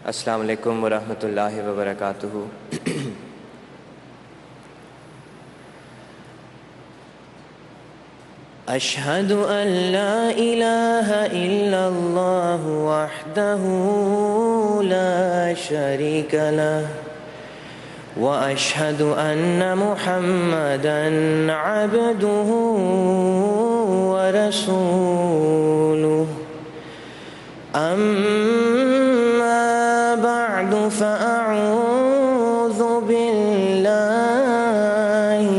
السلام علیکم ورحمۃ اللہ وبرکاتہ۔ اشہد ان لا الہ الا اللہ وحدہ لا شریک لہ واشہد ان محمدا عبدہ ورسولہ۔ فأعوذ بالله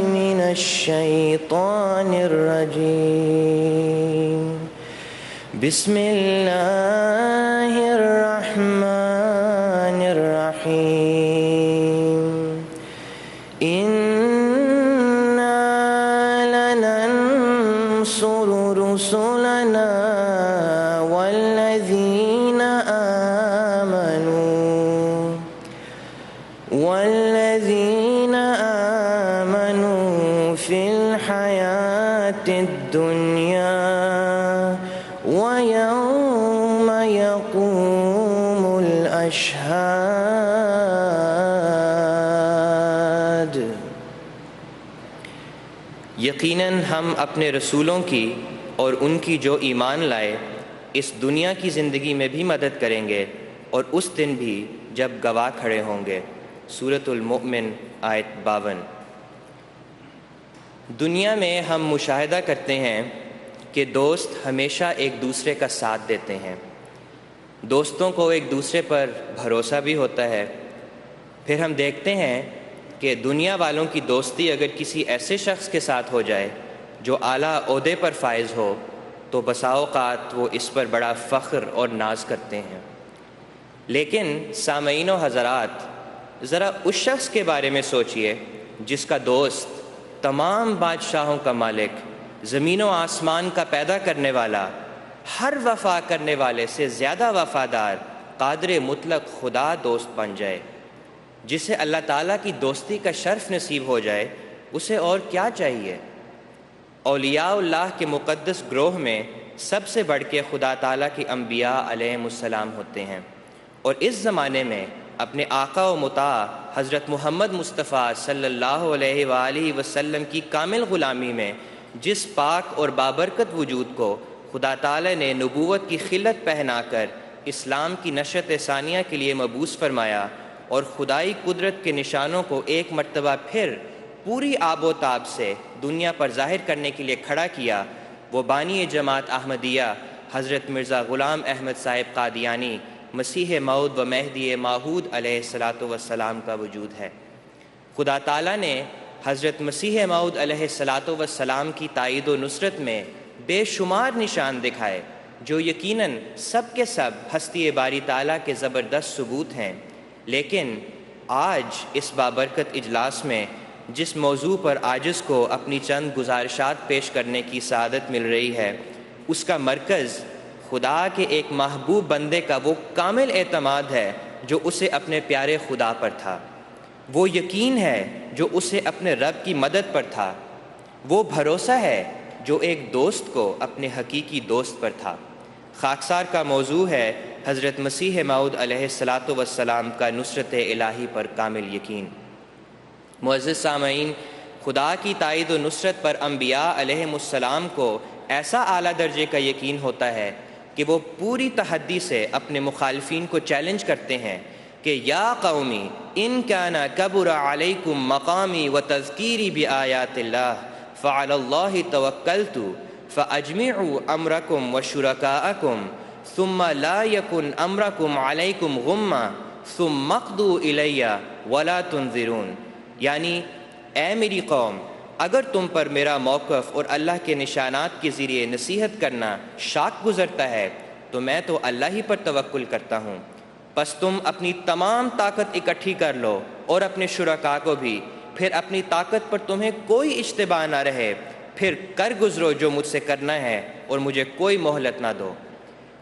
من الشيطان الرجيم بسم الله الرحمن الرحيم إنا لننصر رسلنا والذين آمنوا في الحياة الدنيا ويوم يقوم الأشهاد۔ یقیناً ہم اپنے رسولوں کی اور ان کی جو ایمان لائے اس دنیا کی زندگی میں بھی مدد کریں گے اور اس دن بھی جب گواہ کھڑے ہوں گے۔ سورۃ المؤمن آیت 52۔ دنیا میں ہم مشاہدہ کرتے ہیں کہ دوست ہمیشہ ایک دوسرے کا ساتھ دیتے ہیں، دوستوں کو ایک دوسرے پر بھروسہ بھی ہوتا ہے۔ پھر ہم دیکھتے ہیں کہ دنیا والوں کی دوستی اگر کسی ایسے شخص کے ساتھ ہو جائے جو اعلیٰ عہدے پر فائز ہو تو بسا اوقات وہ اس پر بڑا فخر اور ناز کرتے ہیں۔ لیکن سامعین و حضرات، ذرا اس شخص کے بارے میں سوچئے جس کا دوست تمام بادشاہوں کا مالک، زمین و آسمان کا پیدا کرنے والا، ہر وفا کرنے والے سے زیادہ وفادار قادر مطلق خدا دوست بن جائے۔ جسے اللہ تعالیٰ کی دوستی کا شرف نصیب ہو جائے اسے اور کیا چاہیے؟ اولیاء اللہ کے مقدس گروہ میں سب سے بڑھ کے خدا تعالیٰ کی انبیاء علیہم السلام ہوتے ہیں، اور اس زمانے میں اپنے آقا و مطاع حضرت محمد مصطفیٰ صلی اللہ علیہ وآلہ وسلم کی کامل غلامی میں جس پاک اور بابرکت وجود کو خدا تعالی نے نبوت کی خلت پہنا کر اسلام کی نشأت ثانیہ کے لیے مبعوث فرمایا اور خدائی قدرت کے نشانوں کو ایک مرتبہ پھر پوری آب و تاب سے دنیا پر ظاہر کرنے کے لیے کھڑا کیا، وہ بانی جماعت احمدیہ حضرت مرزا غلام احمد صاحب قادیانی مسیح موعود و مہدی موعود علیہ السلام کا وجود ہے۔ خدا تعالیٰ نے حضرت مسیح موعود علیہ السلام کی تائید و نصرت میں بے شمار نشان دکھائے جو یقیناً سب کے سب ہستی باری تعالیٰ کے زبردست ثبوت ہیں۔ لیکن آج اس بابرکت اجلاس میں جس موضوع پر عاجز کو اپنی چند گزارشات پیش کرنے کی سعادت مل رہی ہے، اس کا مرکز خدا کے ایک محبوب بندے کا وہ کامل اعتماد ہے جو اسے اپنے پیارے خدا پر تھا، وہ یقین ہے جو اسے اپنے رب کی مدد پر تھا، وہ بھروسہ ہے جو ایک دوست کو اپنے حقیقی دوست پر تھا۔ خاکسار کا موضوع ہے حضرت مسیح موعود علیہ السلام کا نصرت الہی پر کامل یقین۔ معزز سامعین، خدا کی تائید و نصرت پر انبیاء علیہم السلام کو ایسا اعلیٰ درجے کا یقین ہوتا ہے کہ وہ پوری تحدی سے اپنے مخالفین کو چیلنج کرتے ہیں کہ یا قومی ان کان کبر علیکم مقامی و تذکیری بآیات اللہ فعلی اللہ توکلت فاجمعوا امرکم و شرکاءکم ثم لا یکن امرکم علیکم غمہ ثم اقضوا الی ولا تنظرون۔ یعنی اے میری قوم، اگر تم پر میرا موقف اور اللہ کے نشانات کے ذریعے نصیحت کرنا شاک گزرتا ہے تو میں تو اللہ ہی پر توکل کرتا ہوں، پس تم اپنی تمام طاقت اکٹھی کر لو اور اپنے شرکاء کو بھی، پھر اپنی طاقت پر تمہیں کوئی اشتباہ نہ رہے، پھر کر گزرو جو مجھ سے کرنا ہے اور مجھے کوئی مہلت نہ دو۔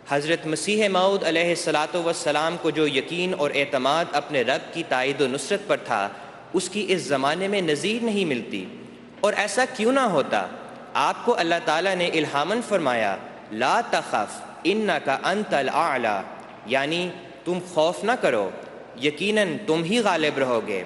حضرت مسیح موعود علیہ السلام کو جو یقین اور اعتماد اپنے رب کی تائید و نصرت پر تھا اس کی اس زمانے میں نظیر نہیں ملتی، اور ایسا کیوں نہ ہوتا؟ آپ کو اللہ تعالیٰ نے الہاماً فرمایا لا تخف انک انت الاعلی، یعنی تم خوف نہ کرو، یقیناً تم ہی غالب رہو گے۔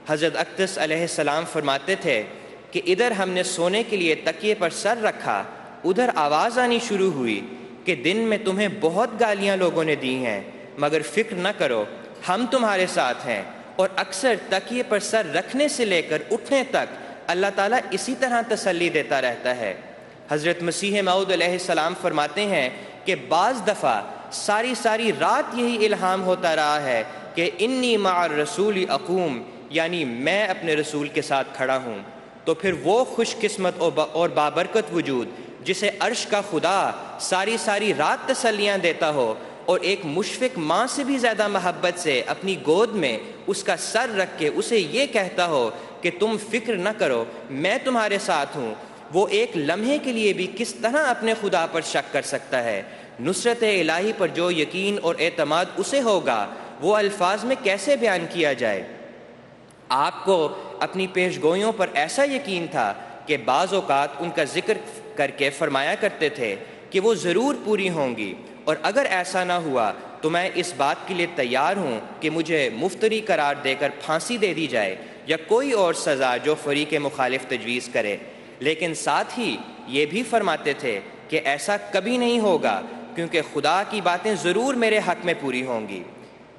حضرت اقدس علیہ السلام فرماتے تھے کہ ادھر ہم نے سونے کے لیے تکیے پر سر رکھا، ادھر آواز آنی شروع ہوئی کہ دن میں تمہیں بہت گالیاں لوگوں نے دی ہیں، مگر فکر نہ کرو، ہم تمہارے ساتھ ہیں۔ اور اکثر تکیے پر سر رکھنے سے لے کر اٹھنے تک اللہ تعالیٰ اسی طرح تسلی دیتا رہتا ہے۔ حضرت مسیح موعود علیہ السلام فرماتے ہیں کہ بعض دفعہ ساری رات یہی الہام ہوتا رہا ہے کہ انی مع الرسول اقوم، یعنی میں اپنے رسول کے ساتھ کھڑا ہوں۔ تو پھر وہ خوش قسمت اور بابرکت وجود جسے عرش کا خدا ساری رات تسلیاں دیتا ہو اور ایک مشفق ماں سے بھی زیادہ محبت سے اپنی گود میں اس کا سر رکھ کے اسے یہ کہتا ہو کہ تم فکر نہ کرو، میں تمہارے ساتھ ہوں، وہ ایک لمحے کے لیے بھی کس طرح اپنے خدا پر شک کر سکتا ہے؟ نصرت الہی پر جو یقین اور اعتماد اسے ہوگا وہ الفاظ میں کیسے بیان کیا جائے؟ آپ کو اپنی پیش گوئیوں پر ایسا یقین تھا کہ بعض اوقات ان کا ذکر کر کے فرمایا کرتے تھے کہ وہ ضرور پوری ہوں گی، اور اگر ایسا نہ ہوا تو میں اس بات کے لیے تیار ہوں کہ مجھے مفتری قرار دے کر پھانسی دے دی جائے یا کوئی اور سزا جو فریق مخالف تجویز کرے۔ لیکن ساتھ ہی یہ بھی فرماتے تھے کہ ایسا کبھی نہیں ہوگا، کیونکہ خدا کی باتیں ضرور میرے حق میں پوری ہوں گی۔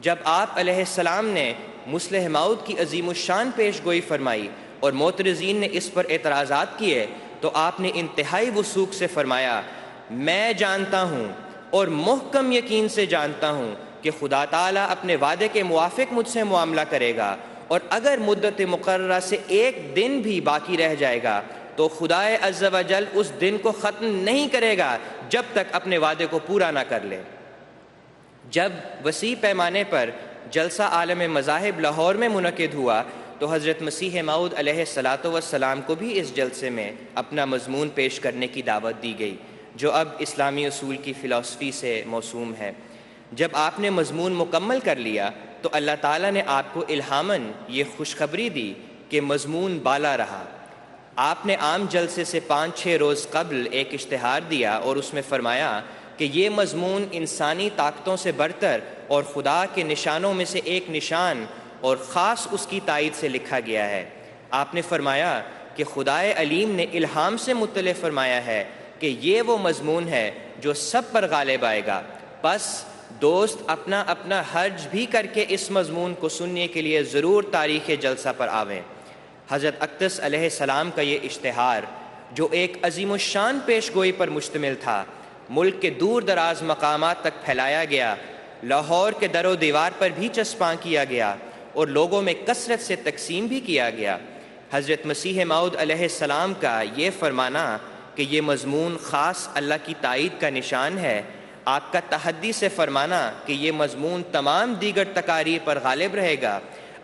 جب آپ علیہ السلام نے مصلح موعود کی عظیم الشان پیش گوئی فرمائی اور معترضین نے اس پر اعتراضات کیے تو آپ نے انتہائی وثوق سے فرمایا، میں جانتا ہوں اور محکم یقین سے جانتا ہوں کہ خدا تعالیٰ اپنے وعدے کے موافق مجھ سے معاملہ کرے گا، اور اگر مدت مقررہ سے ایک دن بھی باقی رہ جائے گا تو خدا عز و جل اس دن کو ختم نہیں کرے گا جب تک اپنے وعدے کو پورا نہ کر لے۔ جب وسیع پیمانے پر جلسہ عالم مذاہب لاہور میں منعقد ہوا تو حضرت مسیح موعود علیہ السلام کو بھی اس جلسے میں اپنا مضمون پیش کرنے کی دعوت دی گئی، جو اب اسلامی اصول کی فلسفی سے موسوم ہے۔ جب آپ نے مضمون مکمل کر لیا تو اللہ تعالیٰ نے آپ کو الہاماً یہ خوشخبری دی کہ مضمون بالا رہا۔ آپ نے عام جلسے سے 5-6 روز قبل ایک اشتہار دیا اور اس میں فرمایا کہ یہ مضمون انسانی طاقتوں سے برتر اور خدا کے نشانوں میں سے ایک نشان اور خاص اس کی تائید سے لکھا گیا ہے۔ آپ نے فرمایا کہ خدائے علیم نے الہام سے مطلع فرمایا ہے کہ یہ وہ مضمون ہے جو سب پر غالب آئے گا، پس دوست اپنا حرج بھی کر کے اس مضمون کو سننے کے لیے ضرور تاریخ جلسہ پر آویں۔ حضرت اقدس علیہ السلام کا یہ اشتہار جو ایک عظیم الشان پیش گوئی پر مشتمل تھا، ملک کے دور دراز مقامات تک پھیلایا گیا، لاہور کے در و دیوار پر بھی چسپاں کیا گیا اور لوگوں میں کثرت سے تقسیم بھی کیا گیا۔ حضرت مسیح موعود علیہ السلام کا یہ فرمانا کہ یہ مضمون خاص اللہ کی تائید کا نشان ہے، آپ کا تحدی سے فرمانا کہ یہ مضمون تمام دیگر تقاریر پر غالب رہے گا،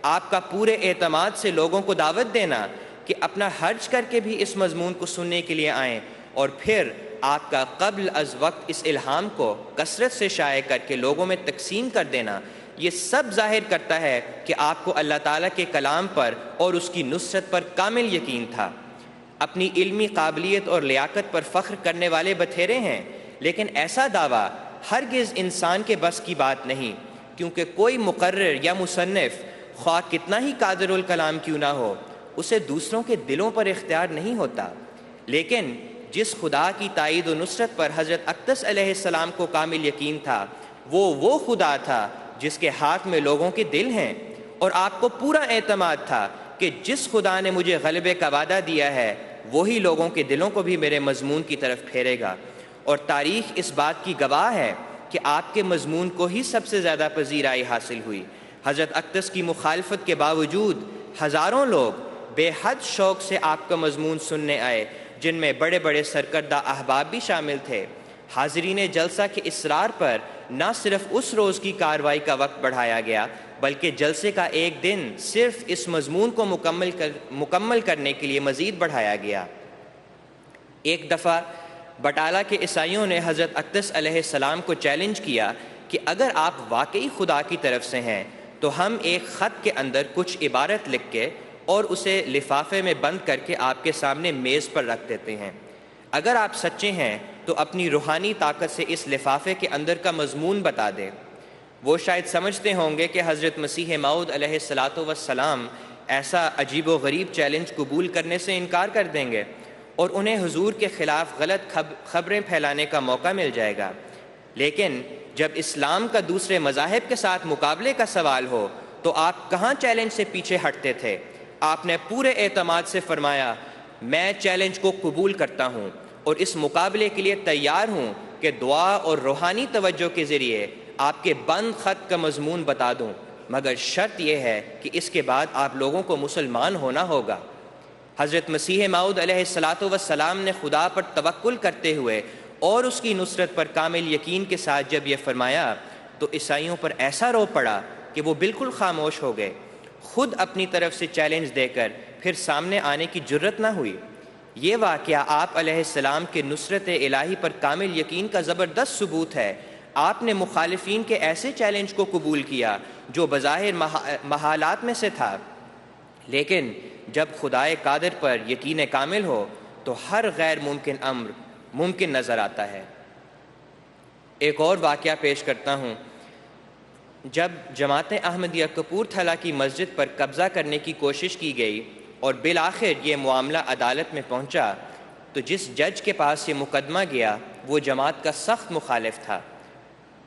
آپ کا پورے اعتماد سے لوگوں کو دعوت دینا کہ اپنا حرج کر کے بھی اس مضمون کو سننے کے لیے آئیں، اور پھر آپ کا قبل از وقت اس الہام کو کثرت سے شائع کر کے لوگوں میں تقسیم کر دینا، یہ سب ظاہر کرتا ہے کہ آپ کو اللہ تعالیٰ کے کلام پر اور اس کی نصرت پر کامل یقین تھا۔ اپنی علمی قابلیت اور لیاقت پر فخر کرنے والے بتھیرے ہیں، لیکن ایسا دعویٰ ہرگز انسان کے بس کی بات نہیں، کیونکہ کوئی مقرر یا مصنف خواہ کتنا ہی قادر الکلام کیوں نہ ہو، اسے دوسروں کے دلوں پر اختیار نہیں ہوتا۔ لیکن جس خدا کی تائید و نصرت پر حضرت اقدس علیہ السلام کو کامل یقین تھا، وہ خدا تھا جس کے ہاتھ میں لوگوں کے دل ہیں، اور آپ کو پورا اعتماد تھا کہ جس خدا نے مجھے غلبے کا وعدہ دیا ہے وہی لوگوں کے دلوں کو بھی میرے مضمون کی طرف پھیرے گا، اور تاریخ اس بات کی گواہ ہے کہ آپ کے مضمون کو ہی سب سے زیادہ پذیرائی حاصل ہوئی۔ حضرت اقدس کی مخالفت کے باوجود ہزاروں لوگ بے حد شوق سے آپ کا مضمون سننے آئے، جن میں بڑے بڑے سرکردہ احباب بھی شامل تھے۔ حاضرین جلسہ کے اصرار پر نہ صرف اس روز کی کارروائی کا وقت بڑھایا گیا بلکہ جلسے کا ایک دن صرف اس مضمون کو مکمل کرنے کے لیے مزید بڑھایا گیا۔ ایک دفعہ بٹالہ کے عیسائیوں نے حضرت اقدس علیہ السلام کو چیلنج کیا کہ اگر آپ واقعی خدا کی طرف سے ہیں تو ہم ایک خط کے اندر کچھ عبارت لکھ کے اور اسے لفافے میں بند کر کے آپ کے سامنے میز پر رکھ دیتے ہیں۔ اگر آپ سچے ہیں تو اپنی روحانی طاقت سے اس لفافے کے اندر کا مضمون بتا دیں۔ وہ شاید سمجھتے ہوں گے کہ حضرت مسیح موعود علیہ الصلاۃ والسلام ایسا عجیب و غریب چیلنج قبول کرنے سے انکار کر دیں گے اور انہیں حضور کے خلاف غلط خبریں پھیلانے کا موقع مل جائے گا۔ لیکن جب اسلام کا دوسرے مذاہب کے ساتھ مقابلے کا سوال ہو تو آپ کہاں چیلنج سے پیچھے ہٹتے تھے؟ آپ نے پورے اعتماد سے فرمایا، میں چیلنج کو قبول کرتا ہوں اور اس مقابلے کے لیے تیار ہوں کہ دعا اور روحانی توجہ کے ذریعے آپ کے بند خط کا مضمون بتا دوں، مگر شرط یہ ہے کہ اس کے بعد آپ لوگوں کو مسلمان ہونا ہوگا۔ حضرت مسیح موعود علیہ الصلاۃ والسلام نے خدا پر توکل کرتے ہوئے اور اس کی نصرت پر کامل یقین کے ساتھ جب یہ فرمایا تو عیسائیوں پر ایسا رو پڑا کہ وہ بالکل خاموش ہو گئے۔ خود اپنی طرف سے چیلنج دے کر پھر سامنے آنے کی جرت نہ ہوئی۔ یہ واقعہ آپ علیہ السلام کے نصرت الہی پر کامل یقین کا زبردست ثبوت ہے۔ آپ نے مخالفین کے ایسے چیلنج کو قبول کیا جو بظاہر محالات میں سے تھا، لیکن جب خدائے قادر پر یقین کامل ہو تو ہر غیر ممکن امر ممکن نظر آتا ہے۔ ایک اور واقعہ پیش کرتا ہوں۔ جب جماعت احمدیہ کپورتھلا کی مسجد پر قبضہ کرنے کی کوشش کی گئی اور بالآخر یہ معاملہ عدالت میں پہنچا تو جس جج کے پاس یہ مقدمہ گیا وہ جماعت کا سخت مخالف تھا۔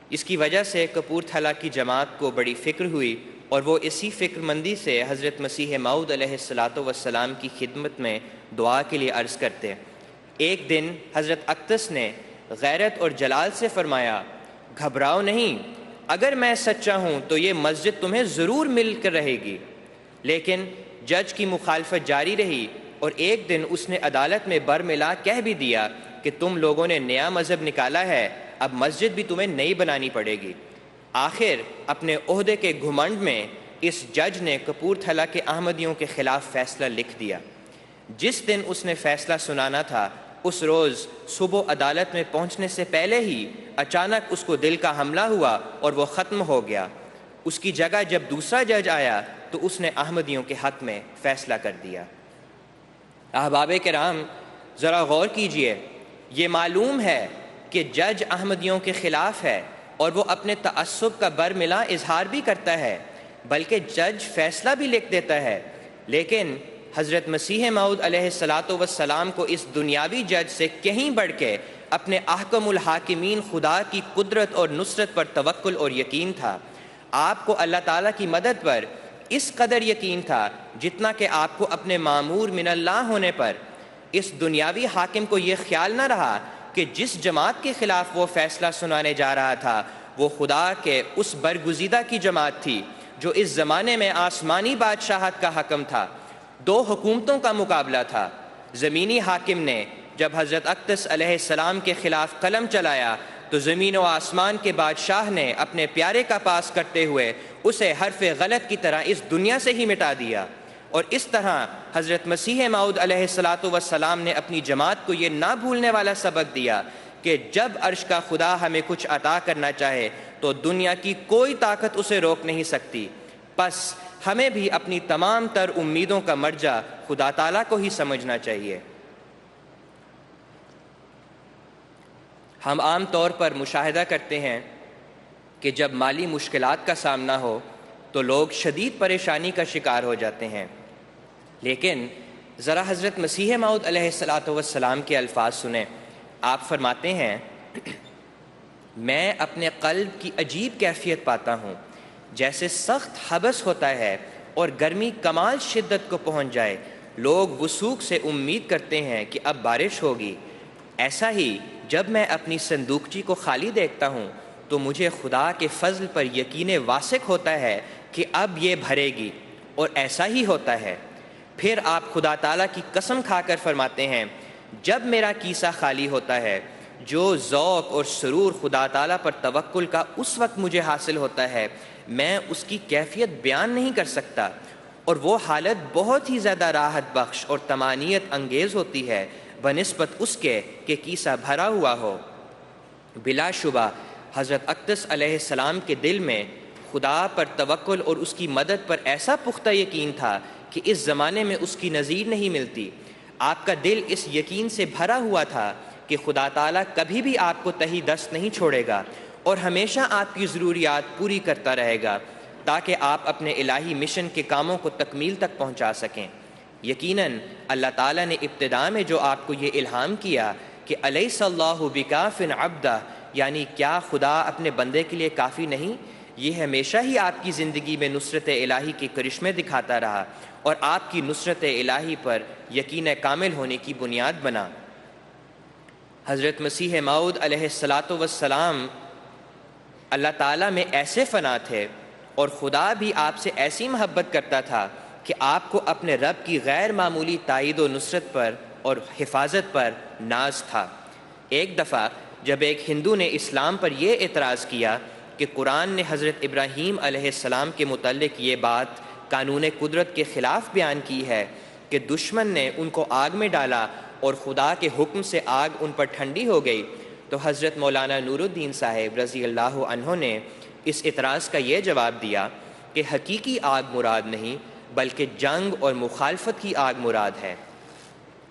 اس کی وجہ سے کپورتھلا کی جماعت کو بڑی فکر ہوئی اور وہ اسی فکر مندی سے حضرت مسیح موعود علیہ الصلاۃ والسلام کی خدمت میں دعا کے لیے عرض کرتے۔ ایک دن حضرت اقدس نے غیرت اور جلال سے فرمایا، گھبراؤ نہیں، اگر میں سچا ہوں تو یہ مسجد تمہیں ضرور مل کر رہے گی۔ لیکن جج کی مخالفت جاری رہی اور ایک دن اس نے عدالت میں برملا کہہ بھی دیا کہ تم لوگوں نے نیا مذہب نکالا ہے، اب مسجد بھی تمہیں نئی بنانی پڑے گی۔ آخر اپنے عہدے کے گھمنڈ میں اس جج نے کپورتھلا کے احمدیوں کے خلاف فیصلہ لکھ دیا۔ جس دن اس نے فیصلہ سنانا تھا اس روز صبح عدالت میں پہنچنے سے پہلے ہی اچانک اس کو دل کا حملہ ہوا اور وہ ختم ہو گیا۔ اس کی جگہ جب دوسرا جج آیا تو اس نے احمدیوں کے حق میں فیصلہ کر دیا۔ احباب کرام، ذرا غور کیجئے، یہ معلوم ہے کہ جج احمدیوں کے خلاف ہے اور وہ اپنے تعصب کا برملا اظہار بھی کرتا ہے، بلکہ جج فیصلہ بھی لکھ دیتا ہے، لیکن حضرت مسیح موعود علیہ الصلاۃ والسلام کو اس دنیاوی جج سے کہیں بڑھ کے اپنے احکم الحاکمین خدا کی قدرت اور نصرت پر توکل اور یقین تھا۔ آپ کو اللہ تعالیٰ کی مدد پر اس قدر یقین تھا جتنا کہ آپ کو اپنے معمور من اللہ ہونے پر۔ اس دنیاوی حاکم کو یہ خیال نہ رہا کہ جس جماعت کے خلاف وہ فیصلہ سنانے جا رہا تھا وہ خدا کے اس برگزیدہ کی جماعت تھی جو اس زمانے میں آسمانی بادشاہت کا حکم تھا۔ دو حکومتوں کا مقابلہ تھا۔ زمینی حاکم نے جب حضرت اقدس علیہ السلام کے خلاف قلم چلایا تو زمین و آسمان کے بادشاہ نے اپنے پیارے کا پاس کرتے ہوئے اسے حرف غلط کی طرح اس دنیا سے ہی مٹا دیا، اور اس طرح حضرت مسیح موعود علیہ الصلاۃ والسلام نے اپنی جماعت کو یہ نہ بھولنے والا سبق دیا کہ جب عرش کا خدا ہمیں کچھ عطا کرنا چاہے تو دنیا کی کوئی طاقت اسے روک نہیں سکتی۔ پس ہمیں بھی اپنی تمام تر امیدوں کا مرجع خدا تعالیٰ کو ہی سمجھنا چاہیے۔ ہم عام طور پر مشاہدہ کرتے ہیں کہ جب مالی مشکلات کا سامنا ہو تو لوگ شدید پریشانی کا شکار ہو جاتے ہیں، لیکن ذرا حضرت مسیح موعود علیہ الصلاۃ والسلام کے الفاظ سنیں۔ آپ فرماتے ہیں، میں اپنے قلب کی عجیب کیفیت پاتا ہوں، جیسے سخت حبس ہوتا ہے اور گرمی کمال شدت کو پہنچ جائے، لوگ وثوق سے امید کرتے ہیں کہ اب بارش ہوگی۔ ایسا ہی جب میں اپنی صندوقچی کو خالی دیکھتا ہوں تو مجھے خدا کے فضل پر یقین واثق ہوتا ہے کہ اب یہ بھرے گی، اور ایسا ہی ہوتا ہے۔ پھر آپ خدا تعالیٰ کی قسم کھا کر فرماتے ہیں، جب میرا کیسہ خالی ہوتا ہے، جو ذوق اور سرور خدا تعالیٰ پر توکل کا اس وقت مجھے حاصل ہوتا ہے، میں اس کی کیفیت بیان نہیں کر سکتا، اور وہ حالت بہت ہی زیادہ راحت بخش اور طمانینت انگیز ہوتی ہے بنسبت اس کے کہ کیسہ بھرا ہوا ہو۔ بلا شبہ حضرت اقدس علیہ السلام کے دل میں خدا پر توکل اور اس کی مدد پر ایسا پختہ یقین تھا کہ اس زمانے میں اس کی نظیر نہیں ملتی۔ آپ کا دل اس یقین سے بھرا ہوا تھا کہ خدا تعالیٰ کبھی بھی آپ کو تہی دست نہیں چھوڑے گا، اور ہمیشہ آپ کی ضروریات پوری کرتا رہے گا تاکہ آپ اپنے الہی مشن کے کاموں کو تکمیل تک پہنچا سکیں۔ یقیناً اللہ تعالیٰ نے ابتدا میں جو آپ کو یہ الہام کیا کہ الیس اللہ بکاف عبدہ، یعنی کیا خدا اپنے بندے کے لیے کافی نہیں، یہ ہمیشہ ہی آپ کی زندگی میں نصرت الہی کے کرشمے دکھاتا رہا اور آپ کی نصرت الہی پر یقین کامل ہونے کی بنیاد بنا۔ حضرت مسیح موعود علیہ السلام اللہ تعالیٰ میں ایسے فنا تھے اور خدا بھی آپ سے ایسی محبت کرتا تھا کہ آپ کو اپنے رب کی غیر معمولی تائید و نصرت پر اور حفاظت پر ناز تھا۔ ایک دفعہ جب ایک ہندو نے اسلام پر یہ اعتراض کیا کہ قرآن نے حضرت ابراہیم علیہ السلام کے متعلق یہ بات قانون قدرت کے خلاف بیان کی ہے کہ دشمن نے ان کو آگ میں ڈالا اور خدا کے حکم سے آگ ان پر ٹھنڈی ہو گئی، تو حضرت مولانا نور الدین صاحب رضی اللہ عنہ نے اس اعتراض کا یہ جواب دیا کہ حقیقی آگ مراد نہیں بلکہ جنگ اور مخالفت کی آگ مراد ہے۔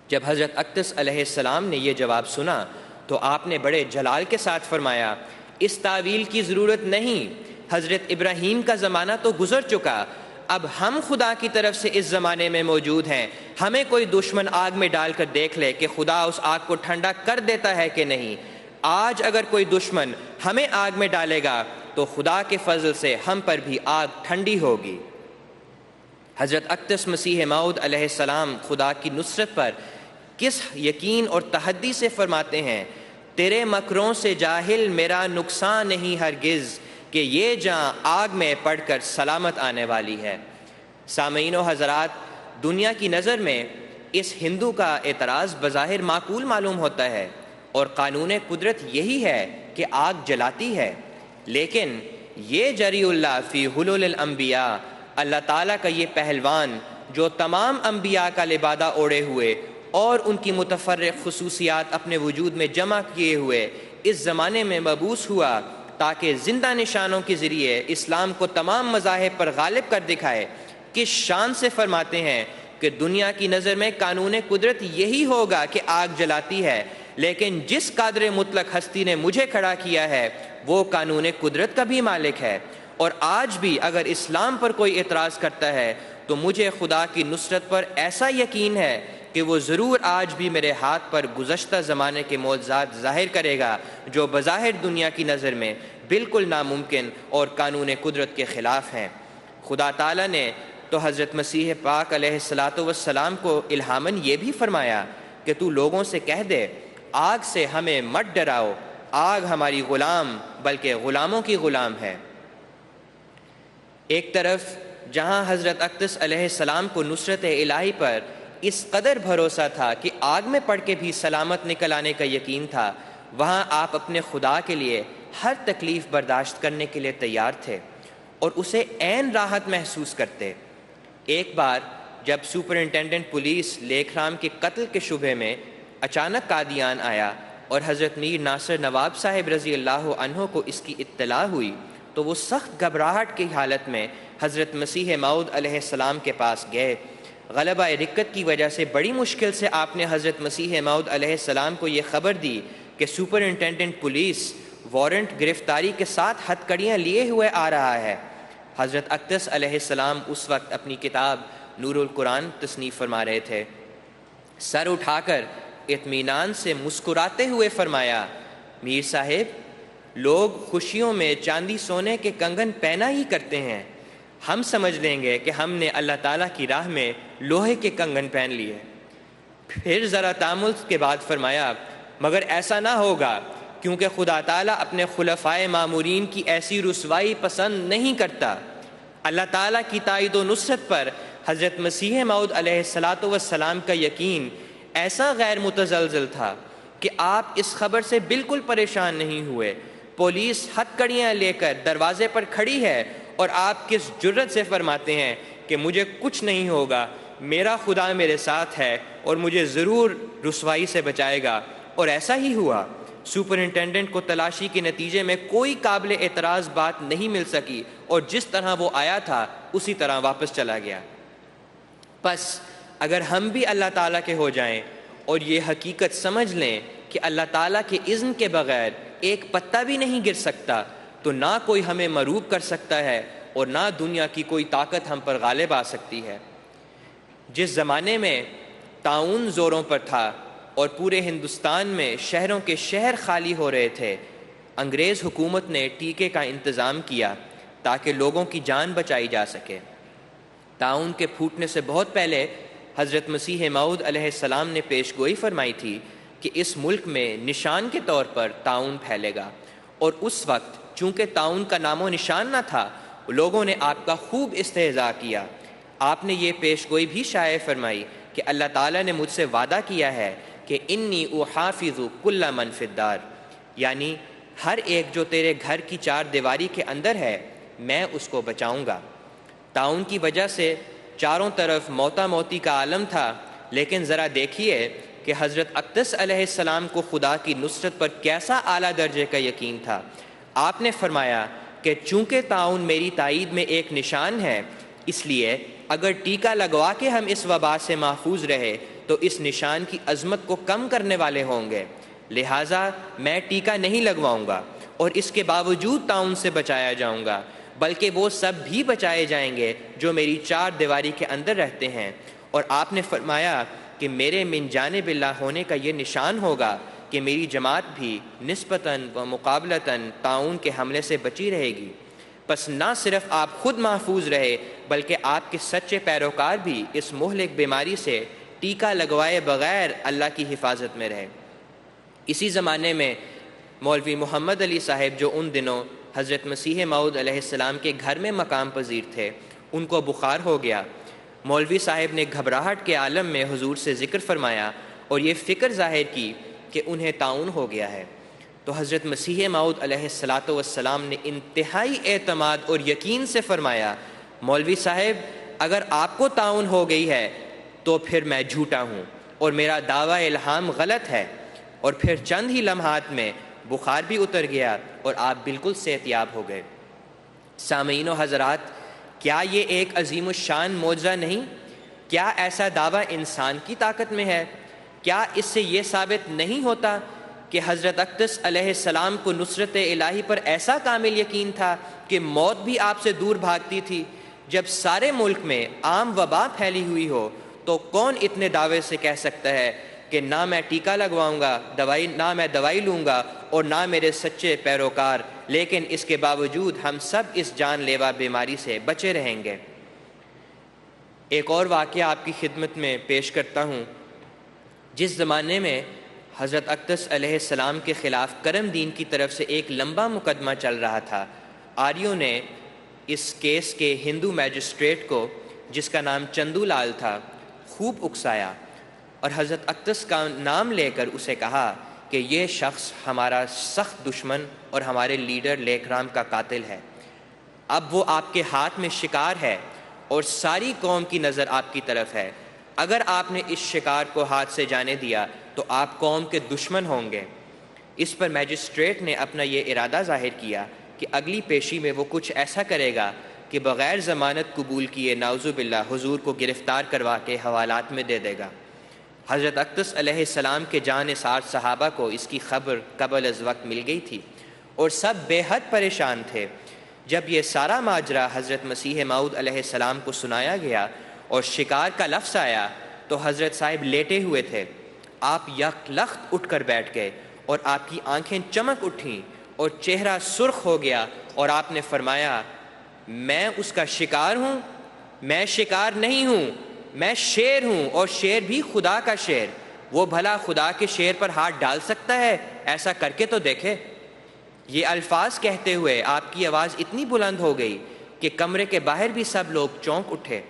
جب حضرت اقدس علیہ السلام نے یہ جواب سنا تو آپ نے بڑے جلال کے ساتھ فرمایا، اس تعویل کی ضرورت نہیں، حضرت ابراہیم کا زمانہ تو گزر چکا، اب ہم خدا کی طرف سے اس زمانے میں موجود ہیں، ہمیں کوئی دشمن آگ میں ڈال کر دیکھ لے کہ خدا اس آگ کو ٹھنڈا کر دیتا ہے کہ نہیں۔ آج اگر کوئی دشمن ہمیں آگ میں ڈالے گا تو خدا کے فضل سے ہم پر بھی آگ ٹھنڈی ہوگی۔ حضرت اقدس مسیح موعود علیہ السلام خدا کی نصرت پر کس یقین اور تحدی سے فرماتے ہیں، تیرے مکروں سے جاہل میرا نقصان نہیں ہرگز، کہ یہ جاں آگ میں پڑ کر سلامت آنے والی ہے۔ سامعین و حضرات، دنیا کی نظر میں اس ہندو کا اعتراض بظاہر معقول معلوم ہوتا ہے اور قانون قدرت یہی ہے کہ آگ جلاتی ہے، لیکن یہ جری اللہ فی حلول الانبیاء، اللہ تعالیٰ کا یہ پہلوان جو تمام انبیاء کا لبادہ اوڑے ہوئے اور ان کی متفرق خصوصیات اپنے وجود میں جمع کیے ہوئے اس زمانے میں مبعوث ہوا تاکہ زندہ نشانوں کے ذریعے اسلام کو تمام مذاہب پر غالب کر دکھائے، کس شان سے فرماتے ہیں کہ دنیا کی نظر میں قانون قدرت یہی ہوگا کہ آگ جلاتی ہے، لیکن جس قادر مطلق ہستی نے مجھے کھڑا کیا ہے وہ قانون قدرت کا بھی مالک ہے، اور آج بھی اگر اسلام پر کوئی اعتراض کرتا ہے تو مجھے خدا کی نصرت پر ایسا یقین ہے کہ وہ ضرور آج بھی میرے ہاتھ پر گزشتہ زمانے کے معجزات ظاہر کرے گا جو بظاہر دنیا کی نظر میں بالکل ناممکن اور قانون قدرت کے خلاف ہیں۔ خدا تعالیٰ نے تو حضرت مسیح پاک علیہ السلام کو الہاماً یہ بھی فرمایا کہ تو لوگوں سے کہہ دے، آگ سے ہمیں مت ڈراؤ، آگ ہماری غلام بلکہ غلاموں کی غلام ہے۔ ایک طرف جہاں حضرت اقدس علیہ السلام کو نصرت الہی پر اس قدر بھروسہ تھا کہ آگ میں پڑ کے بھی سلامت نکل آنے کا یقین تھا، وہاں آپ اپنے خدا کے لیے ہر تکلیف برداشت کرنے کے لیے تیار تھے اور اسے عین راحت محسوس کرتے۔ ایک بار جب سپرنٹینڈنٹ پولیس لیکھ رام کے قتل کے شبہ میں اچانک قادیان آیا اور حضرت میر ناصر نواب صاحب رضی اللہ عنہ کو اس کی اطلاع ہوئی تو وہ سخت گھبراہٹ کی حالت میں حضرت مسیح موعود علیہ السلام کے پاس گئے۔ غلبہ رکت کی وجہ سے بڑی مشکل سے آپ نے حضرت مسیح موعود علیہ السلام کو یہ خبر دی کہ سپرنٹینڈنٹ پولیس وارنٹ گرفتاری کے ساتھ ہتھکڑیاں لیے ہوئے آ رہا ہے۔ حضرت اقدس علیہ السلام اس وقت اپنی کتاب نور القرآن تصنیف فرما رہے تھے۔ سر اٹھا کر اطمینان سے مسکراتے ہوئے فرمایا، میر صاحب، لوگ خوشیوں میں چاندی سونے کے کنگن پہنا ہی کرتے ہیں، ہم سمجھ لیں گے کہ ہم نے اللہ تعالیٰ کی راہ میں لوہے کے کنگن پہن لیے۔ پھر ذرا تامل کے بعد فرمایا، مگر ایسا نہ ہوگا کیونکہ خدا تعالیٰ اپنے خلفائے مامورین کی ایسی رسوائی پسند نہیں کرتا۔ اللہ تعالیٰ کی تائید و نصرت پر حضرت مسیح موعود علیہ السلام کا یقین ایسا غیر متزلزل تھا کہ آپ اس خبر سے بالکل پریشان نہیں ہوئے۔ پولیس ہتھکڑیاں لے کر دروازے پر کھڑی ہے اور آپ کس جرت سے فرماتے ہیں کہ مجھے کچھ نہیں ہوگا، میرا خدا میرے ساتھ ہے اور مجھے ضرور رسوائی سے بچائے گا۔ اور ایسا ہی ہوا۔ سپرنٹینڈنٹ کو تلاشی کے نتیجے میں کوئی قابل اعتراض بات نہیں مل سکی اور جس طرح وہ آیا تھا اسی طرح واپس چلا گیا۔ پس اگر ہم بھی اللہ تعالیٰ کے ہو جائیں اور یہ حقیقت سمجھ لیں کہ اللہ تعالیٰ کے اذن کے بغیر ایک پتا بھی نہیں گر سکتا تو نہ کوئی ہمیں مغلوب کر سکتا ہے اور نہ دنیا کی کوئی طاقت ہم پر غالب آ سکتی ہے۔ جس زمانے میں طاعون زوروں پر تھا اور پورے ہندوستان میں شہروں کے شہر خالی ہو رہے تھے، انگریز حکومت نے ٹیکے کا انتظام کیا تاکہ لوگوں کی جان بچائی جا سکے۔ طاعون کے پھوٹنے سے بہت پہلے حضرت مسیح موعود علیہ السلام نے پیش گوئی فرمائی تھی کہ اس ملک میں نشان کے طور پر طاعون پھیلے گا، اور اس وقت چونکہ طاعون کا نام و نشان نہ تھا، لوگوں نے آپ کا خوب استہزاء کیا۔ آپ نے یہ پیش گوئی بھی شائع فرمائی کہ اللہ تعالیٰ نے مجھ سے وعدہ کیا ہے کہ انی احافظ کل من فی الدار، یعنی ہر ایک جو تیرے گھر کی چار دیواری کے اندر ہے میں اس کو بچاؤں گا۔ طاعون کی وجہ سے چاروں طرف موتا موتی کا عالم تھا، لیکن ذرا دیکھیے کہ حضرت اقدس علیہ السلام کو خدا کی نصرت پر کیسا اعلیٰ درجے کا یقین تھا۔ آپ نے فرمایا کہ چونکہ طاعون میری تائید میں ایک نشان ہے، اس لیے اگر ٹیکہ لگوا کے ہم اس وبا سے محفوظ رہے تو اس نشان کی عظمت کو کم کرنے والے ہوں گے، لہٰذا میں ٹیکہ نہیں لگواؤں گا اور اس کے باوجود طاعون سے بچایا جاؤں گا، بلکہ وہ سب بھی بچائے جائیں گے جو میری چار دیواری کے اندر رہتے ہیں۔ اور آپ نے فرمایا کہ میرے من جانب اللہ ہونے کا یہ نشان ہوگا کہ میری جماعت بھی نسبتاً و مقابلتاً طاعون کے حملے سے بچی رہے گی۔ پس نہ صرف آپ خود محفوظ رہے بلکہ آپ کے سچے پیروکار بھی اس مہلک بیماری سے ٹیکہ لگوائے بغیر اللہ کی حفاظت میں رہے۔ اسی زمانے میں مولوی محمد علی صاحب، جو ان دنوں حضرت مسیح موعود علیہ السلام کے گھر میں مقام پذیر تھے، ان کو بخار ہو گیا۔ مولوی صاحب نے گھبراہٹ کے عالم میں حضور سے ذکر فرمایا اور یہ فکر ظاہر کی کہ انہیں طاعون ہو گیا ہے۔ تو حضرت مسیح موعود علیہ السلام نے انتہائی اعتماد اور یقین سے فرمایا، مولوی صاحب اگر آپ کو طاعون ہو گئی ہے تو پھر میں جھوٹا ہوں اور میرا دعویٰ الہام غلط ہے۔ اور پھر چند ہی لمحات میں بخار بھی اتر گیا اور آپ بالکل صحت یاب ہو گئے۔ سامعین و حضرات، کیا یہ ایک عظیم الشان معجزہ نہیں؟ کیا ایسا دعویٰ انسان کی طاقت میں ہے؟ کیا اس سے یہ ثابت نہیں ہوتا کہ حضرت اقدس علیہ السلام کو نصرت الہی پر ایسا کامل یقین تھا کہ موت بھی آپ سے دور بھاگتی تھی؟ جب سارے ملک میں عام وبا پھیلی ہوئی ہو تو کون اتنے دعوے سے کہہ سکتا ہے کہ نہ میں ٹیکہ لگواؤں گا، نہ میں دوائی لوں گا اور نہ میرے سچے پیروکار، لیکن اس کے باوجود ہم سب اس جان لیوا بیماری سے بچے رہیں گے۔ ایک اور واقعہ آپ کی خدمت میں پیش کرتا ہوں۔ جس زمانے میں حضرت اقدس علیہ السلام کے خلاف کرم دین کی طرف سے ایک لمبا مقدمہ چل رہا تھا، آریوں نے اس کیس کے ہندو میجسٹریٹ کو، جس کا نام چندو لال تھا، خوب اکسایا اور حضرت اقدس کا نام لے کر اسے کہا کہ یہ شخص ہمارا سخت دشمن اور ہمارے لیڈر لیک رام کا قاتل ہے۔ اب وہ آپ کے ہاتھ میں شکار ہے اور ساری قوم کی نظر آپ کی طرف ہے۔ اگر آپ نے اس شکار کو ہاتھ سے جانے دیا تو آپ قوم کے دشمن ہوں گے۔ اس پر میجسٹریٹ نے اپنا یہ ارادہ ظاہر کیا کہ اگلی پیشی میں وہ کچھ ایسا کرے گا کہ بغیر ضمانت قبول کیے نعوذ باللہ حضور کو گرفتار کروا کے حوالات میں دے دے گا۔ حضرت اقدس علیہ السلام کے جانثار صحابہ کو اس کی خبر قبل از وقت مل گئی تھی اور سب بے حد پریشان تھے۔ جب یہ سارا ماجرا حضرت مسیح موعود علیہ السلام کو سنایا گیا اور شکار کا لفظ آیا تو حضرت صاحب لیٹے ہوئے تھے۔ آپ یک لخت اٹھ کر بیٹھ گئے اور آپ کی آنکھیں چمک اٹھیں اور چہرہ سرخ ہو گیا اور آپ نے فرمایا، میں اس کا شکار ہوں؟ میں شکار نہیں ہوں، میں شیر ہوں، اور شیر بھی خدا کا شیر۔ وہ بھلا خدا کے شیر پر ہاتھ ڈال سکتا ہے؟ ایسا کر کے تو دیکھے۔ یہ الفاظ کہتے ہوئے آپ کی آواز اتنی بلند ہو گئی کہ کمرے کے باہر بھی سب لوگ چونک اٹھے۔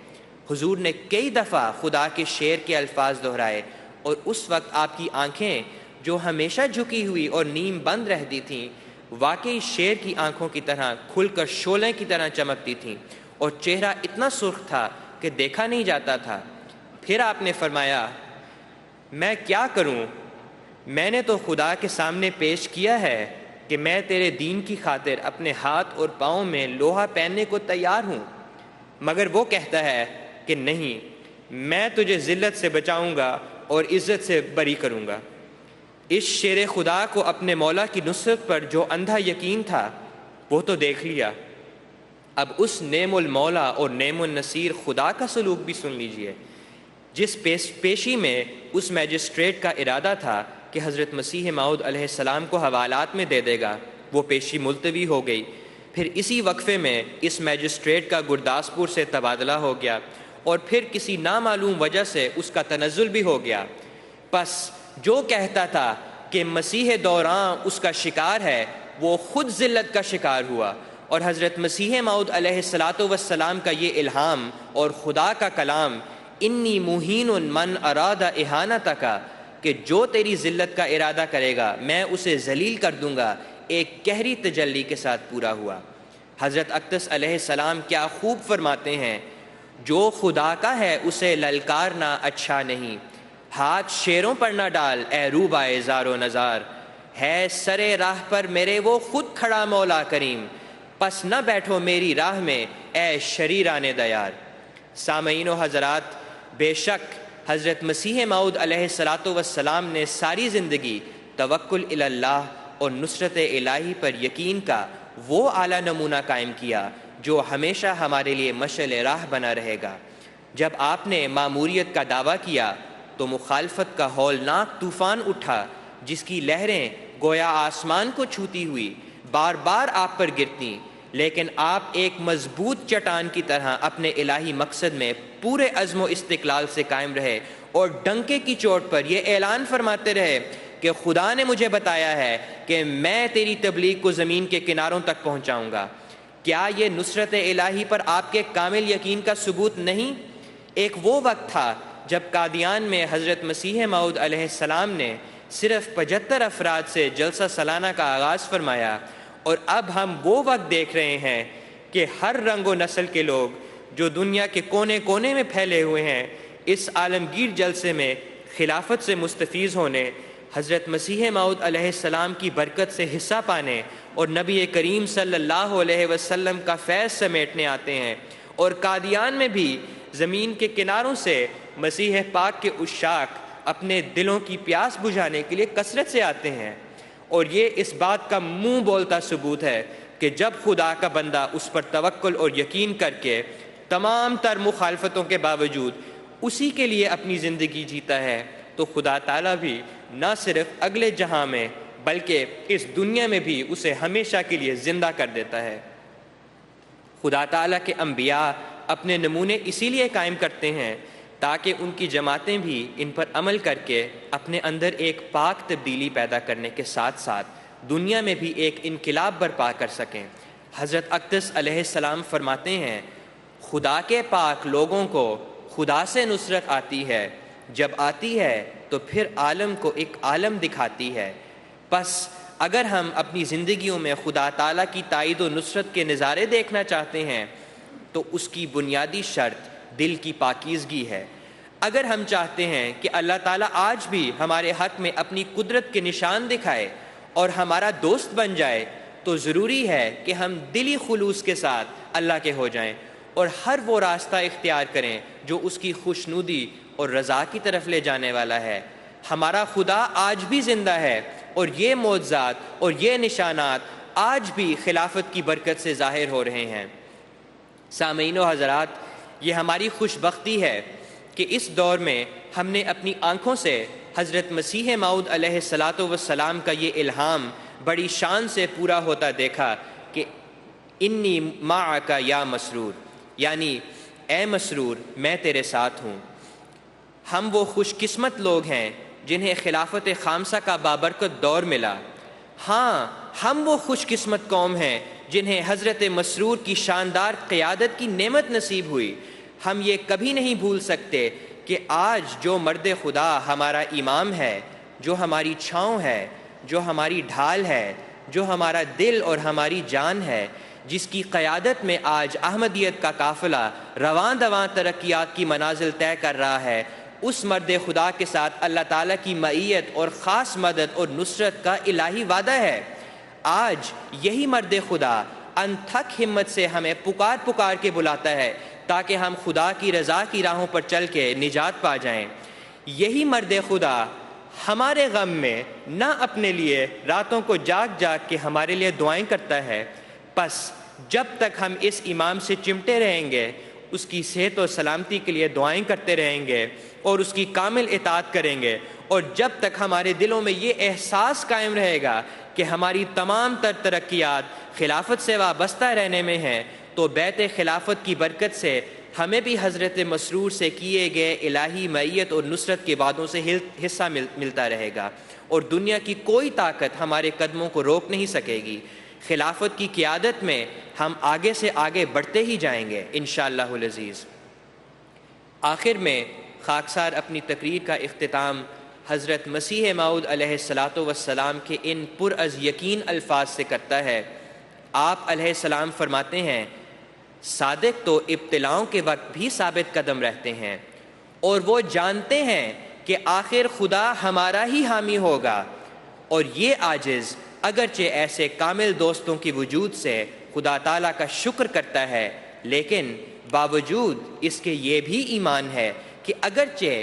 حضور نے کئی دفعہ خدا کے شیر کے الفاظ دہرائے اور اس وقت آپ کی آنکھیں جو ہمیشہ جھکی ہوئی اور نیم بند رہتی تھیں، واقعی شیر کی آنکھوں کی طرح کھل کر شعلے کی طرح چمکتی تھیں اور چہرہ اتنا سرخ تھا کہ دیکھا نہیں جاتا تھا۔ پھر آپ نے فرمایا، میں کیا کروں؟ میں نے تو خدا کے سامنے پیش کیا ہے کہ میں تیرے دین کی خاطر اپنے ہاتھ اور پاؤں میں لوہا پہننے کو تیار ہوں، مگر وہ کہتا ہے کہ نہیں، میں تجھے ذلت سے بچاؤں گا اور عزت سے بری کروں گا۔ اس شیر خدا کو اپنے مولا کی نصرت پر جو اندھا یقین تھا وہ تو دیکھ لیا، اب اس نعم المولا اور نعم النصیر خدا کا سلوک بھی سن لیجئے۔ جس پیشی میں اس میجسٹریٹ کا ارادہ تھا کہ حضرت مسیح موعود علیہ السلام کو حوالات میں دے دے گا، وہ پیشی ملتوی ہو گئی۔ پھر اسی وقفے میں اس میجسٹریٹ کا گرداسپور سے تبادلہ ہو گیا اور پھر کسی نامعلوم وجہ سے اس کا تنزل بھی ہو گیا۔ پس جو کہتا تھا کہ مسیح دوراں اس کا شکار ہے، وہ خود ذلت کا شکار ہوا، اور حضرت مسیح موعود علیہ السلام کا یہ الہام اور خدا کا کلام انی مہین من اراد اہانتک، کہ جو تیری ذلت کا ارادہ کرے گا میں اسے ذلیل کر دوں گا، ایک گہری تجلی کے ساتھ پورا ہوا۔ حضرت اقدس علیہ السلام کیا خوب فرماتے ہیں، جو خدا کا ہے اسے للکارنا اچھا نہیں، ہاتھ شیروں پر نہ ڈال اے روبائے زار و نزار، ہے سرے راہ پر میرے وہ خود کھڑا مولا کریم، پس نہ بیٹھو میری راہ میں اے شریران دیار۔ سامعین و حضرات، بے شک حضرت مسیح موعود علیہ السلام نے ساری زندگی توکل الی اللہ اور نصرت الہی پر یقین کا وہ اعلیٰ نمونہ قائم کیا جو ہمیشہ ہمارے لیے مشعل راہ بنا رہے گا۔ جب آپ نے ماموریت کا دعویٰ کیا تو مخالفت کا ہولناک طوفان اٹھا، جس کی لہریں گویا آسمان کو چھوتی ہوئی بار بار آپ پر گرتی، لیکن آپ ایک مضبوط چٹان کی طرح اپنے الہی مقصد میں پورے عزم و استقلال سے قائم رہے اور ڈنکے کی چوٹ پر یہ اعلان فرماتے رہے کہ خدا نے مجھے بتایا ہے کہ میں تیری تبلیغ کو زمین کے کناروں تک پہنچاؤں گا۔ کیا یہ نصرت الہی پر آپ کے کامل یقین کا ثبوت نہیں؟ ایک وہ وقت تھا جب قادیان میں حضرت مسیح موعود علیہ السلام نے صرف 75 افراد سے جلسہ سالانہ کا آغاز فرمایا، اور اب ہم وہ وقت دیکھ رہے ہیں کہ ہر رنگ و نسل کے لوگ جو دنیا کے کونے کونے میں پھیلے ہوئے ہیں، اس عالمگیر جلسے میں خلافت سے مستفیض ہونے، حضرت مسیح موعود علیہ السلام کی برکت سے حصہ پانے اور نبی کریم صلی اللہ علیہ وسلم کا فیض سمیٹنے آتے ہیں۔ اور قادیان میں بھی زمین کے کناروں سے مسیح پاک کے عشاق اپنے دلوں کی پیاس بجھانے کے لیے کثرت سے آتے ہیں، اور یہ اس بات کا منہ بولتا ثبوت ہے کہ جب خدا کا بندہ اس پر توکل اور یقین کر کے تمام تر مخالفتوں کے باوجود اسی کے لیے اپنی زندگی جیتا ہے، تو خدا تعالیٰ بھی نہ صرف اگلے جہاں میں بلکہ اس دنیا میں بھی اسے ہمیشہ کے لیے زندہ کر دیتا ہے۔ خدا تعالیٰ کے انبیاء اپنے نمونے اسی لیے قائم کرتے ہیں تاکہ ان کی جماعتیں بھی ان پر عمل کر کے اپنے اندر ایک پاک تبدیلی پیدا کرنے کے ساتھ ساتھ دنیا میں بھی ایک انقلاب برپا کر سکیں۔ حضرت اقدس علیہ السلام فرماتے ہیں، خدا کے پاک لوگوں کو خدا سے نصرت آتی ہے، جب آتی ہے تو پھر عالم کو ایک عالم دکھاتی ہے۔ پس اگر ہم اپنی زندگیوں میں خدا تعالیٰ کی تائید و نصرت کے نظارے دیکھنا چاہتے ہیں تو اس کی بنیادی شرط دل کی پاکیزگی ہے۔ اگر ہم چاہتے ہیں کہ اللہ تعالیٰ آج بھی ہمارے حق میں اپنی قدرت کے نشان دکھائے اور ہمارا دوست بن جائے، تو ضروری ہے کہ ہم دلی خلوص کے ساتھ اللہ کے ہو جائیں اور ہر وہ راستہ اختیار کریں جو اس کی خوشنودی اور رضا کی طرف لے جانے والا ہے۔ ہمارا خدا آج بھی زندہ ہے اور یہ معجزات اور یہ نشانات آج بھی خلافت کی برکت سے ظاہر ہو رہے ہیں۔ سامعین و حضرات، یہ ہماری خوش بختی ہے کہ اس دور میں ہم نے اپنی آنکھوں سے حضرت مسیح موعود علیہ السلام کا یہ الہام بڑی شان سے پورا ہوتا دیکھا کہ انی معک یا مسرور، یعنی اے مسرور میں تیرے ساتھ ہوں۔ ہم وہ خوش قسمت لوگ ہیں جنہیں خلافت خامسہ کا بابرکت دور ملا۔ ہاں، ہم وہ خوش قسمت قوم ہیں جنہیں حضرت مسرور کی شاندار قیادت کی نعمت نصیب ہوئی۔ ہم یہ کبھی نہیں بھول سکتے کہ آج جو مرد خدا ہمارا امام ہے، جو ہماری چھاؤں ہے، جو ہماری ڈھال ہے، جو ہمارا دل اور ہماری جان ہے، جس کی قیادت میں آج احمدیت کا قافلہ رواں دواں ترقیات کی منازل طے کر رہا ہے، اس مرد خدا کے ساتھ اللہ تعالیٰ کی معیت اور خاص مدد اور نصرت کا الہی وعدہ ہے۔ آج یہی مرد خدا انتھک ہمت سے ہمیں پکار پکار کے بلاتا ہے تاکہ ہم خدا کی رضا کی راہوں پر چل کے نجات پا جائیں۔ یہی مرد خدا ہمارے غم میں نہ اپنے لیے راتوں کو جاگ جاگ کے ہمارے لیے دعائیں کرتا ہے، پس جب تک ہم اس امام سے چمٹے رہیں گے، اس کی صحت و سلامتی کے لیے دعائیں کرتے رہیں گے اور اس کی کامل اطاعت کریں گے، اور جب تک ہمارے دلوں میں یہ احساس قائم رہے گا کہ ہماری تمام تر ترقیات خلافت سے وابستہ رہنے میں ہیں، تو بیت خلافت کی برکت سے ہمیں بھی حضرت مسرور سے کیے گئے الہی معیت اور نصرت کے وعدوں سے حصہ ملتا رہے گا، اور دنیا کی کوئی طاقت ہمارے قدموں کو روک نہیں سکے گی۔ خلافت کی قیادت میں ہم آگے سے آگے بڑھتے ہی جائیں گے انشاءاللہ العزیز۔ آخر میں خاکسار اپنی تقریر کا اختتام حضرت مسیح موعود علیہ السلام کے ان پر از یقین الفاظ سے کرتا ہے۔ آپ علیہ السلام فرماتے ہیں، صادق تو ابتلاؤں کے وقت بھی ثابت قدم رہتے ہیں، اور وہ جانتے ہیں کہ آخر خدا ہمارا ہی حامی ہوگا، اور یہ عاجز اگرچہ ایسے کامل دوستوں کی وجود سے خدا تعالیٰ کا شکر کرتا ہے، لیکن باوجود اس کے یہ بھی ایمان ہے کہ اگرچہ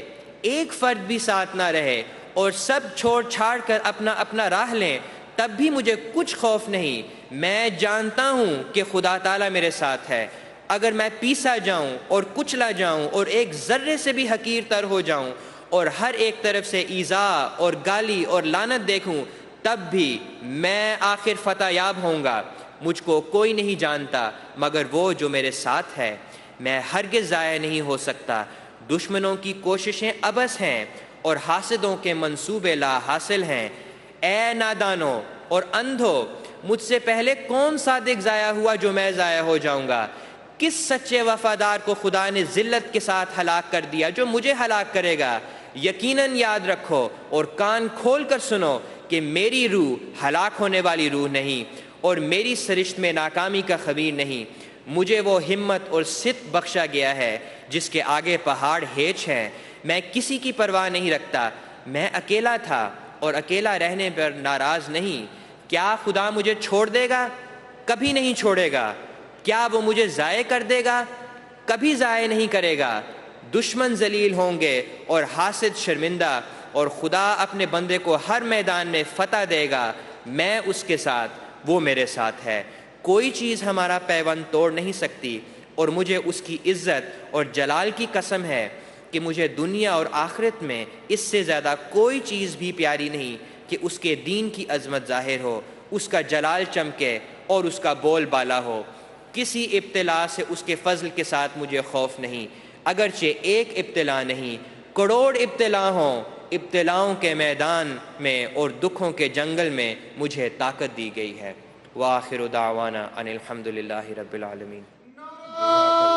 ایک فرد بھی ساتھ نہ رہے اور سب چھوڑ چھاڑ کر اپنا اپنا راہ لیں، تب بھی مجھے کچھ خوف نہیں۔ میں جانتا ہوں کہ خدا تعالیٰ میرے ساتھ ہے۔ اگر میں پیسا جاؤں اور کچلا جاؤں اور ایک ذرے سے بھی حقیر تر ہو جاؤں اور ہر ایک طرف سے ایذا اور گالی اور لعنت دیکھوں، تب بھی میں آخر فتح یاب ہوں گا۔ مجھ کو کوئی نہیں جانتا مگر وہ جو میرے ساتھ ہے۔ میں ہرگز ضائع نہیں ہو سکتا۔ دشمنوں کی کوششیں عبث ہیں اور حاسدوں کے منصوبے لا حاصل ہیں۔ اے نادانوں اور اندھو، مجھ سے پہلے کون صادق ضائع ہوا جو میں ضائع ہو جاؤں گا؟ کس سچے وفادار کو خدا نے ذلت کے ساتھ ہلاک کر دیا جو مجھے ہلاک کرے گا؟ یقیناً یاد رکھو اور کان کھول کر سنو کہ میری روح ہلاک ہونے والی روح نہیں، اور میری سرشت میں ناکامی کا خبیر نہیں۔ مجھے وہ ہمت اور صدق بخشا گیا ہے جس کے آگے پہاڑ ہیچ ہیں۔ میں کسی کی پرواہ نہیں رکھتا۔ میں اکیلا تھا اور اکیلا رہنے پر ناراض نہیں۔ کیا خدا مجھے چھوڑ دے گا؟ کبھی نہیں چھوڑے گا۔ کیا وہ مجھے ضائع کر دے گا؟ کبھی ضائع نہیں کرے گا۔ دشمن ذلیل ہوں گے اور حاسد شرمندہ، اور خدا اپنے بندے کو ہر میدان میں فتح دے گا۔ میں اس کے ساتھ، وہ میرے ساتھ ہے۔ کوئی چیز ہمارا پیوند توڑ نہیں سکتی، اور مجھے اس کی عزت اور جلال کی قسم ہے کہ مجھے دنیا اور آخرت میں اس سے زیادہ کوئی چیز بھی پیاری نہیں کہ اس کے دین کی عظمت ظاہر ہو، اس کا جلال چمکے اور اس کا بول بالا ہو۔ کسی ابتلا سے اس کے فضل کے ساتھ مجھے خوف نہیں، اگرچہ ایک ابتلا نہیں، کروڑ ابتلا ہوں۔ ابتلاؤں کے میدان میں اور دکھوں کے جنگل میں مجھے طاقت دی گئی ہے۔ وآخر دعوانا ان الحمد للہ رب العالمین۔